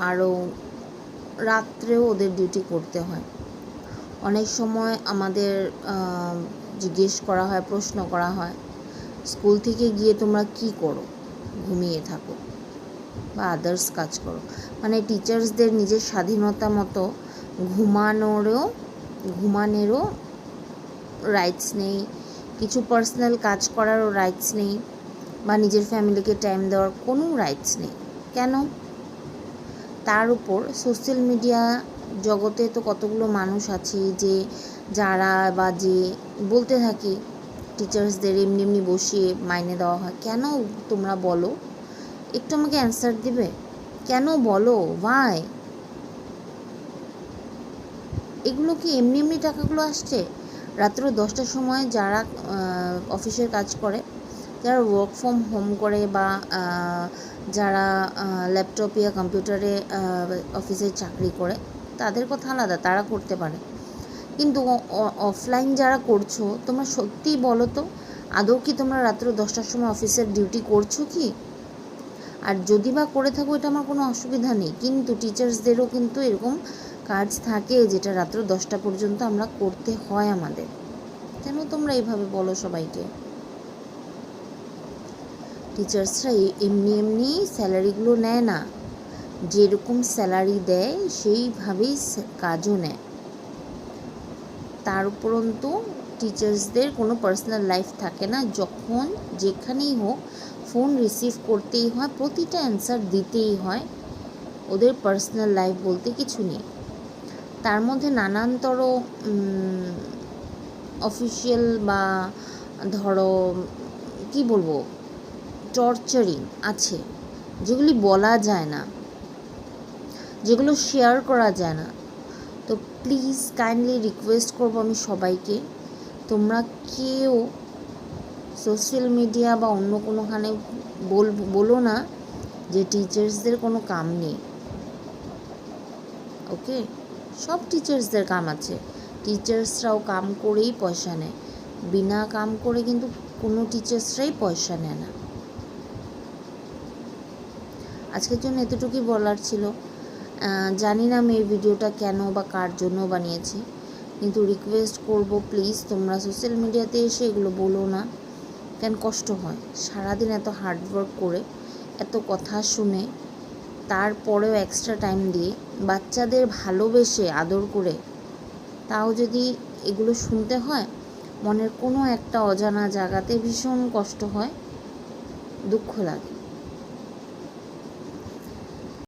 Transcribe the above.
আরও রাত্রেও ওদের ডিউটি করতে হয়। অনেক সময় আমাদের জিজ্ঞেস করা হয়, প্রশ্ন করা হয়, স্কুল থেকে গিয়ে তোমরা কি করো? ঘুমিয়ে থাকো বা আদার্স কাজ করো। মানে টিচার্সদের নিজের স্বাধীনতা মতো ঘুমানোরও রাইটস নেই, কিছু পার্সোনাল কাজ করারও রাইটস নেই, বা নিজের ফ্যামিলিকে টাইম দেওয়ার কোনো রাইটস নেই। কেন? তার উপর সোশ্যাল মিডিয়া জগতে তো কতগুলো মানুষ আছে যারা বলতে থাকে টিচার্সদের এমনি বসিয়ে মাইনে দেওয়া হয়। কেন তোমরা বলো? একটু আমাকে অ্যান্সার দিবে? কেন বলো? ওয়াই? এগুলো কি এমনি টাকাগুলো আসছে? রাত্র 10টার সময় যারা অফিসের কাজ করে, যারা ওয়ার্ক ফ্রম হোম করে, বা যারা ল্যাপটপ ইয়া কম্পিউটারে অফিসে চাকরি করে, তাদের কথা আলাদা, তারা করতে পারে। কিন্তু অফলাইন যারা করছো, তোমরা সত্যিই বলো তো, আদৌ কি তোমরা রাত্র 10টার সময় অফিসের ডিউটি করছো কি? আর যদি বা করে থাকো, এটা আমার কোনো অসুবিধা নেই, কিন্তু টিচার্সদেরও কিন্তু এরকম কাজ থাকে যেটা রাত্র 10টা পর্যন্ত আমরা করতে হয় আমাদের। কেন তোমরা এইভাবে বলো সবাইকে? টিচার্সরা এমনি স্যালারিগুলো নেয় না, যেরকম স্যালারি দেয় সেইভাবেই কাজও নেয়। তার উপরন্তু টিচার্সদের কোনো পার্সোনাল লাইফ থাকে না। যখন যেখানেই হোক ফোন রিসিভ করতেই হয়, প্রতিটা অ্যান্সার দিতেই হয়। ওদের পার্সোনাল লাইফ বলতে কিছু নেই। তার মধ্যে নানানতর অফিসিয়াল বা ধরো কি বলবো, টর্চারিং আছে, যেগুলি বলা যায় না, যেগুলো শেয়ার করা যায় না। তো প্লিজ কাইন্ডলি রিকোয়েস্ট করবো আমি সবাইকে, তোমরা কেউ সোশ্যাল মিডিয়া বা অন্য কোনোখানে বলো না যে টিচার্সদের কোনো কাম নেই। ওকে, সব টিচার্সদের কাম আছে। টিচার্সরাও কাম করেই পয়সা নেয়, বিনা কাম করে কিন্তু কোনো টিচার্সরাই পয়সা নেয় না। আজকের জন্য এতটুকুই বলার ছিল। জানি না আমি এই ভিডিওটা কেন বা কার জন্য বানিয়েছি, কিন্তু রিকোয়েস্ট করব প্লিজ তোমরা সোশ্যাল মিডিয়াতে এসে এগুলো বলো না। কেন কষ্ট হয় সারাদিন এত হার্ডওয়ার্ক করে, এত কথা শুনে, তারপরেও এক্সট্রা টাইম দিয়ে বাচ্চাদের ভালোবেসে আদর করে, তাও যদি এগুলো শুনতে হয়, মনের কোনো একটা অজানা জায়গাতে ভীষণ কষ্ট হয়, দুঃখ লাগে।